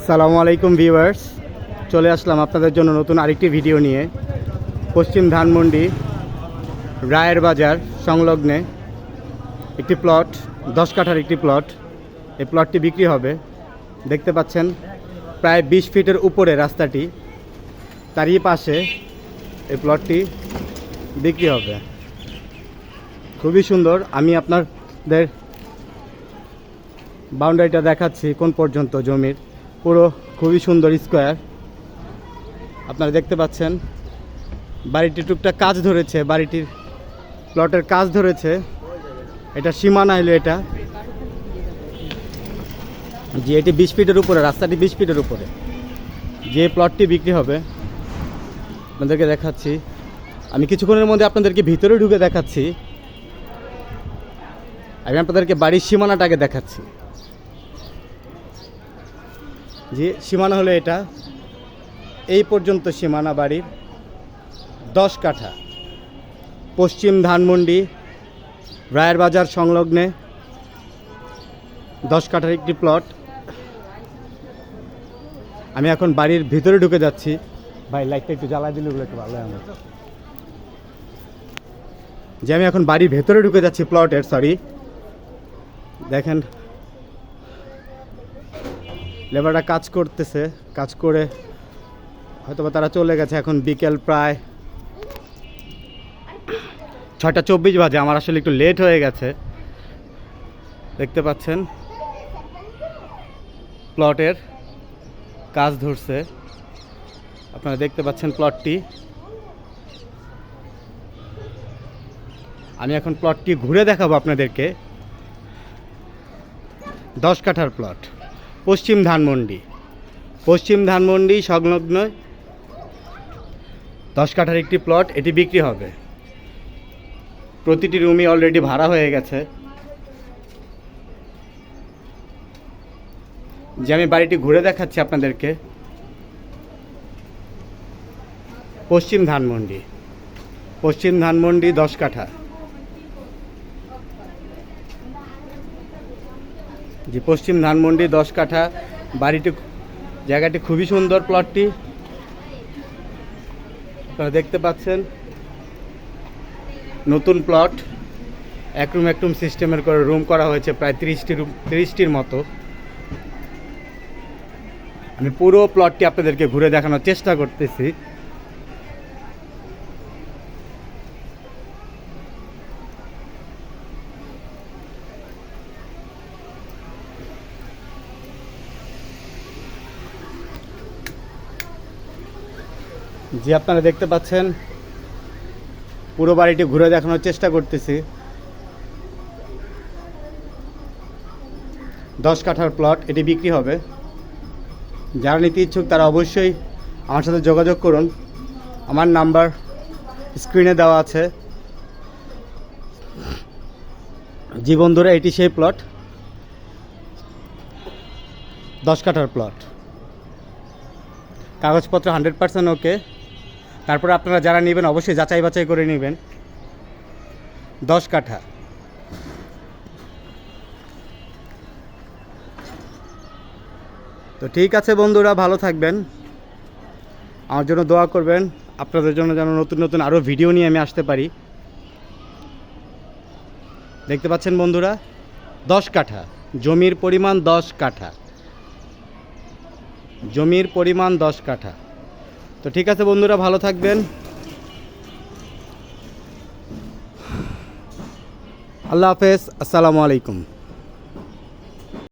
আসসালামু আলাইকুম ভিউয়ার্স, চলে আসলাম আপনাদের জন্য নতুন আরেকটি ভিডিও নিয়ে। পশ্চিম ধানমন্ডি রায়ের বাজার সংলগ্নে একটি প্লট, 10 কাঠার একটি প্লট। এই প্লটটি বিক্রি হবে। দেখতে পাচ্ছেন প্রায় 20 ফিটের উপরে রাস্তাটি, তারই পাশে এই প্লটটি বিক্রি হবে। খুবই সুন্দর। আমি আপনাদের বাউন্ডারিটা দেখাচ্ছি কোন পর্যন্ত জমির, পুরো খুবই সুন্দর স্কোয়ার। আপনারা দেখতে পাচ্ছেন বাড়িটি টুকটাক কাজ ধরেছে, বাড়িটির প্লটের কাজ ধরেছে। এটা সীমানা হলো এটা, যে এটি 20 ফিটের উপরে, রাস্তাটি 20 ফিটের উপরে যে প্লটটি বিক্রি হবে আপনাদেরকে দেখাচ্ছি। আমি কিছুক্ষণের মধ্যে আপনাদেরকে ভিতরে ঢুকে দেখাচ্ছি। আমি আপনাদেরকে বাড়ির সীমানাটাকে দেখাচ্ছি। যে সীমানা হলো এটা, এই পর্যন্ত সীমানা বাড়ির, 10 কাঠা, পশ্চিম ধানমন্ডি রায়ের বাজার সংলগ্নে 10 কাঠার একটি প্লট। আমি এখন বাড়ির ভিতরে ঢুকে যাচ্ছি। ভাই লাইটটা একটু জ্বালা দিলে একটু ভালো হয় আমার। যে আমি এখন বাড়ির ভেতরে ঢুকে যাচ্ছি প্লটের, দেখেন লেবাররা কাজ করতেছে, কাজ করে হয়তোবা তারা চলে গেছে। এখন বিকেল প্রায় 6:24 বাজে। আমার আসলে একটু লেট হয়ে গেছে। দেখতে পাচ্ছেন প্লটের কাজ ধরছে। আপনারা দেখতে পাচ্ছেন প্লটটি। আমি এখন প্লটটি ঘুরে দেখাবো আপনাদেরকে। 10 কাঠার প্লট, পশ্চিম ধানমন্ডি সংলগ্ন 10 কাঠার একটি প্লট। এটি বিক্রি হবে। প্রতিটি রুমই অলরেডি ভাড়া হয়ে গেছে। যে আমি বাড়িটি ঘুরে দেখাচ্ছি আপনাদেরকে। পশ্চিম ধানমন্ডি 10 কাঠা। যে পশ্চিম ধানমন্ডি 10 কাঠা বাড়িটি, জায়গাটি খুবই সুন্দর। প্লটটি আপনারা দেখতে পাচ্ছেন, নতুন প্লট, এক রুম সিস্টেমের করে রুম করা হয়েছে, প্রায় 30টির মতো। আমি পুরো প্লটটি আপনাদেরকে ঘুরে দেখানোর চেষ্টা করতেছি। যে আপনারা দেখতে পাচ্ছেন পুরো বাড়িটি ঘুরে দেখানোর চেষ্টা করতেছি। 10 কাঠার প্লট, এটি বিক্রি হবে। যারা নিতে ইচ্ছুক তারা অবশ্যই আমার সাথে যোগাযোগ করুন। আমার নাম্বার স্ক্রিনে দেওয়া আছে। জি বন্ধুরা, এটি সেই প্লট, 10 কাঠার প্লট। কাগজপত্র 100% ওকে। তারপরে আপনারা যারা নেবেন অবশ্যই যাচাই বাছাই করে নেবেন। 10 কাঠা। তো ঠিক আছে বন্ধুরা, ভালো থাকবেন, আমার জন্য দোয়া করবেন। আপনাদের জন্য যেন নতুন আরও ভিডিও নিয়ে আমি আসতে পারি। দেখতে পাচ্ছেন বন্ধুরা, 10 কাঠা জমির পরিমাণ, 10 কাঠা জমির পরিমাণ, 10 কাঠা। তো ঠিক আছে বন্ধুরা, ভালো থাকবেন। আল্লাহ হাফেজ, আসসালামু আলাইকুম।